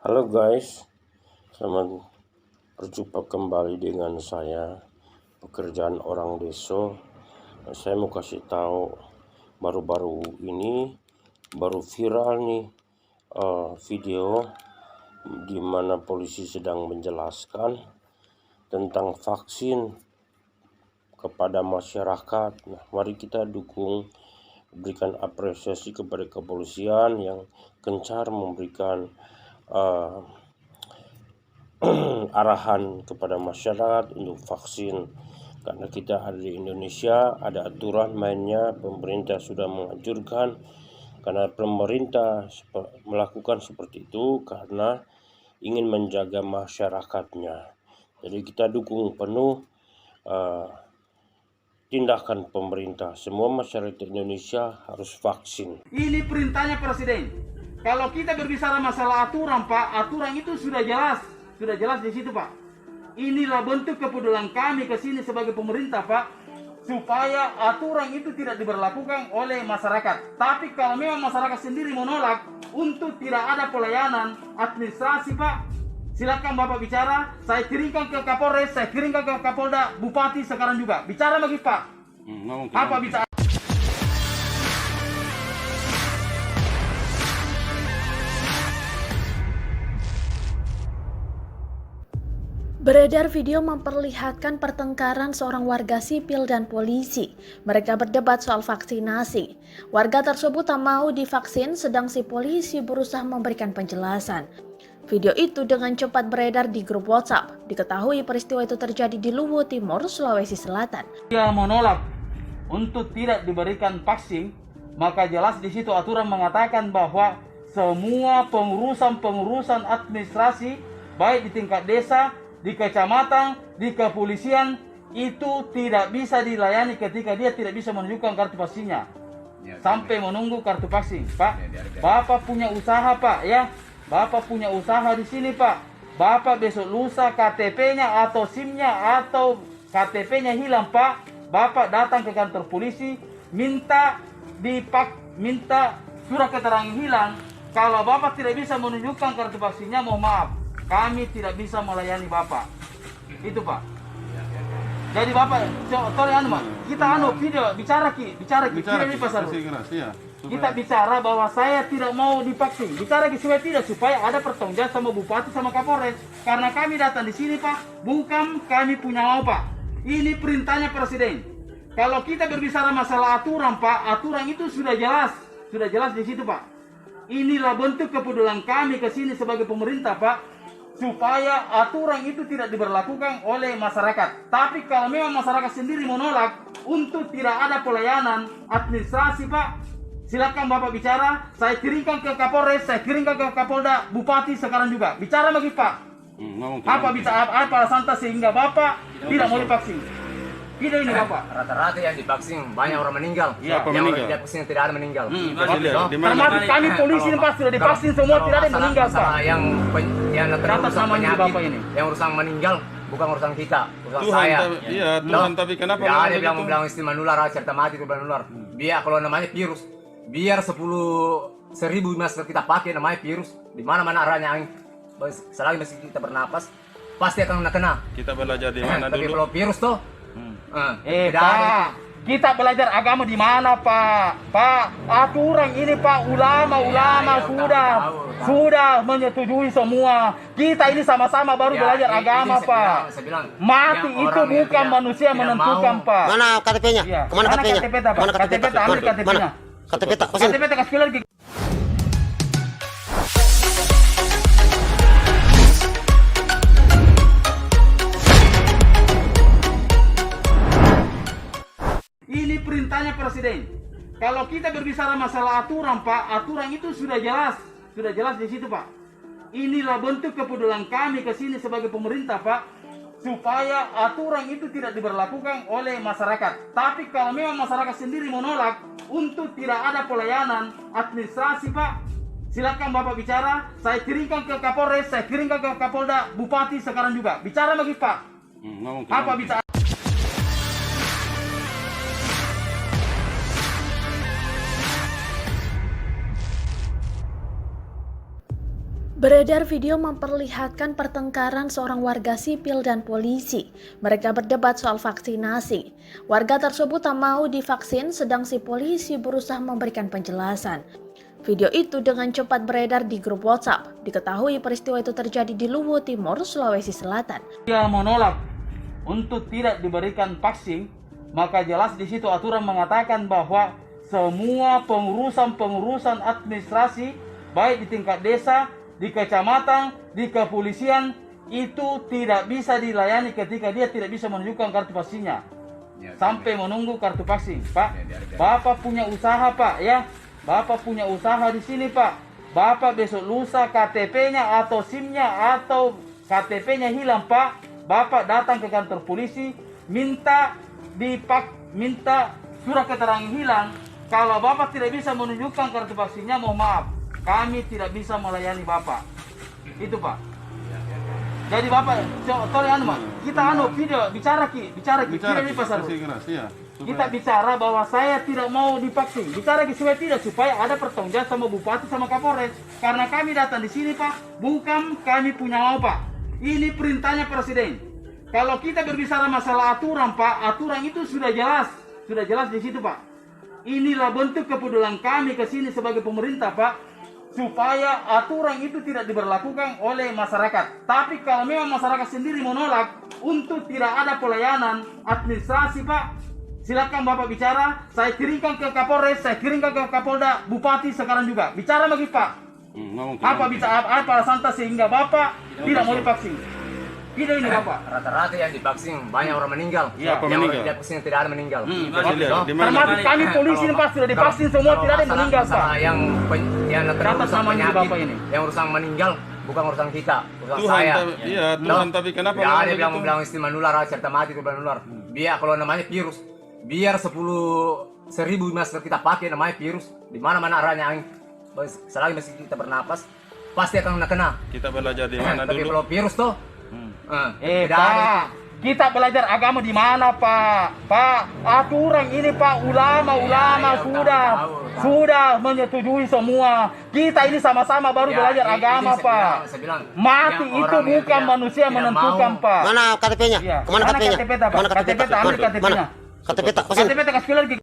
Halo guys, selamat berjumpa kembali dengan saya, pekerjaan orang desa. Saya mau kasih tahu baru-baru ini baru viral nih video di mana polisi sedang menjelaskan tentang vaksin kepada masyarakat. Nah, mari kita dukung, berikan apresiasi kepada kepolisian yang gencar memberikan arahan kepada masyarakat untuk vaksin, karena kita ada di Indonesia, ada aturan mainnya. Pemerintah sudah menganjurkan, karena pemerintah melakukan seperti itu karena ingin menjaga masyarakatnya. Jadi kita dukung penuh tindakan pemerintah. Semua masyarakat Indonesia harus vaksin. Ini perintahnya Presiden. Kalau kita berbicara masalah aturan, Pak, aturan itu sudah jelas di situ, Pak. Inilah bentuk kepedulian kami ke sini sebagai pemerintah, Pak, supaya aturan itu tidak diberlakukan oleh masyarakat. Tapi kalau memang masyarakat sendiri menolak untuk tidak ada pelayanan administrasi, Pak, silakan Bapak bicara. Saya kirimkan ke Kapolres, saya kirimkan ke Kapolda, Bupati sekarang juga. Bicara lagi, Pak. Apa bicara? Beredar video memperlihatkan pertengkaran seorang warga sipil dan polisi. Mereka berdebat soal vaksinasi. Warga tersebut tak mau divaksin, sedang si polisi berusaha memberikan penjelasan. Video itu dengan cepat beredar di grup WhatsApp. Diketahui peristiwa itu terjadi di Luwu Timur, Sulawesi Selatan. Dia menolak untuk tidak diberikan vaksin, maka jelas di situ aturan mengatakan bahwa semua pengurusan administrasi, baik di tingkat desa, di kecamatan, di kepolisian, itu tidak bisa dilayani ketika dia tidak bisa menunjukkan kartu vaksinnya. Sampai menunggu kartu vaksin, Pak. Bapak punya usaha, Pak, ya. Bapak punya usaha di sini, Pak. Bapak besok lusa KTP-nya atau SIM-nya atau KTP-nya hilang, Pak. Bapak datang ke kantor polisi, minta surat keterangan hilang. Kalau Bapak tidak bisa menunjukkan kartu vaksinnya, mohon maaf, kami tidak bisa melayani Bapak. Itu, Pak. Jadi Bapak, kita video bicara ini pasal. Kita bicara bahwa saya tidak mau divaksin. Bicara supaya ada pertanggung jawab sama Bupati sama Kapolres. Karena kami datang di sini, Pak, bukan kami punya mau, Pak. Ini perintahnya Presiden. Kalau kita berbicara masalah aturan, Pak, aturan itu sudah jelas di situ, Pak. Inilah bentuk kepedulian kami ke sini sebagai pemerintah, Pak, supaya aturan itu tidak diberlakukan oleh masyarakat. Tapi kalau memang masyarakat sendiri menolak untuk tidak ada pelayanan administrasi, Pak, silakan Bapak bicara. Saya kirimkan ke Kapolres, saya kirimkan ke Kapolda, Bupati sekarang juga. Bicara lagi, Pak. Apa alasan sehingga Bapak tidak mau divaksin? Tidak ini, Bapak. Rata-rata yang divaksin banyak orang meninggal. Iya, yang orang divaksin tidak ada meninggal. Termasuk kami polisi ini, Pak, sudah divaksin semua, tidak ada yang meninggal, Pak. Yang urusan penyakit, yang urusan meninggal bukan urusan kita, urusan saya. Tuhan, tapi kenapa ada yang bilang istilah menular, cerita mati itu menular. Biar kalau namanya virus, biar 10.000 masker kita pakai namanya virus, di mana-mana arahnya angin. Selagi masih kita bernapas, pasti akan kena. Kita belajar di mana Tapi dulu? kalau virus tuh, Pak, kita belajar agama di mana, Pak? Pak, aturan ini, Pak, ulama sudah menyetujui semua. Kita ini sama-sama baru belajar agama, Pak. Mati itu bukan manusia menentukan, Pak. Mana KTP-nya? Kemana KTP-nya? Mana KTP? Ambil KTP-nya. KTP kasih lagi. Ini perintahnya Presiden. Kalau kita berbicara masalah aturan, Pak, aturan itu sudah jelas di situ, Pak. Inilah bentuk kepedulian kami ke sini sebagai pemerintah, Pak, supaya aturan itu tidak diberlakukan oleh masyarakat. Tapi kalau memang masyarakat sendiri menolak untuk tidak ada pelayanan administrasi, Pak, silakan Bapak bicara. Saya kirimkan ke Kapolres, saya kirimkan ke Kapolda, Bupati sekarang juga. Bicara lagi, Pak. Apa bicara? Beredar video memperlihatkan pertengkaran seorang warga sipil dan polisi. Mereka berdebat soal vaksinasi. Warga tersebut tak mau divaksin, sedang si polisi berusaha memberikan penjelasan. Video itu dengan cepat beredar di grup WhatsApp. Diketahui peristiwa itu terjadi di Luwu Timur, Sulawesi Selatan. Dia menolak untuk tidak diberikan vaksin, maka jelas di situ aturan mengatakan bahwa semua pengurusan administrasi, baik di tingkat desa, di kecamatan, di kepolisian, itu tidak bisa dilayani ketika dia tidak bisa menunjukkan kartu vaksinnya. Sampai menunggu kartu vaksin, Pak. Bapak punya usaha, Pak, ya. Bapak punya usaha di sini, Pak. Bapak besok lusa KTP-nya atau SIM-nya atau KTP-nya hilang, Pak. Bapak datang ke kantor polisi, minta surat keterangan hilang. Kalau Bapak tidak bisa menunjukkan kartu vaksinnya, mohon maaf, kami tidak bisa melayani Bapak. Itu, Pak. Jadi Bapak, kita video bicara ini pasal. Kita bicara bahwa saya tidak mau divaksin. Bicara supaya ada pertanggungjawab sama bupati sama kapolres. Karena kami datang di sini, Pak, bukan kami punya mau, Pak. Ini perintahnya presiden. Kalau kita berbicara masalah aturan, Pak, aturan itu sudah jelas di situ, Pak. Inilah bentuk kepedulian kami ke sini sebagai pemerintah, Pak, supaya aturan itu tidak diberlakukan oleh masyarakat. Tapi kalau memang masyarakat sendiri menolak untuk tidak ada pelayanan administrasi, Pak, silakan Bapak bicara. Saya kirimkan ke Kapolres, saya kirimkan ke Kapolda, Bupati sekarang juga. Bicara lagi, Pak. Apa alasan sehingga Bapak tidak mau divaksin? Tidak ini, Bapak. Rata-rata yang divaksin banyak orang meninggal. Siapa yang meninggal? divaksin tidak ada meninggal. Termasuk kami polisi Pak sudah divaksin semua tidak ada yang meninggal, Pak. Yang urusan penyakit, yang urusan meninggal bukan urusan kita, urusan saya. Tuhan, tapi kenapa? Ya, ada bilang istilah menular, serta mati itu menular. Biar kalau namanya virus, biar 10.000 masker kita pakai namanya virus, di mana-mana arahnya angin, selagi masih kita bernapas, pasti akan kena. Kita belajar di mana Tapi dulu? kalau virus tuh, Pak, kita belajar agama di mana, Pak? Pak, aturan ini, Pak, ulama sudah menyetujui semua. Kita ini sama-sama baru belajar agama, Pak. Mati itu bukan manusia menentukan, Pak. Mana KTP-nya? Kemana KTP-nya? KTP, Pak? KTP, ambil KTP-nya. KTP tak KTP tak kasih lagi.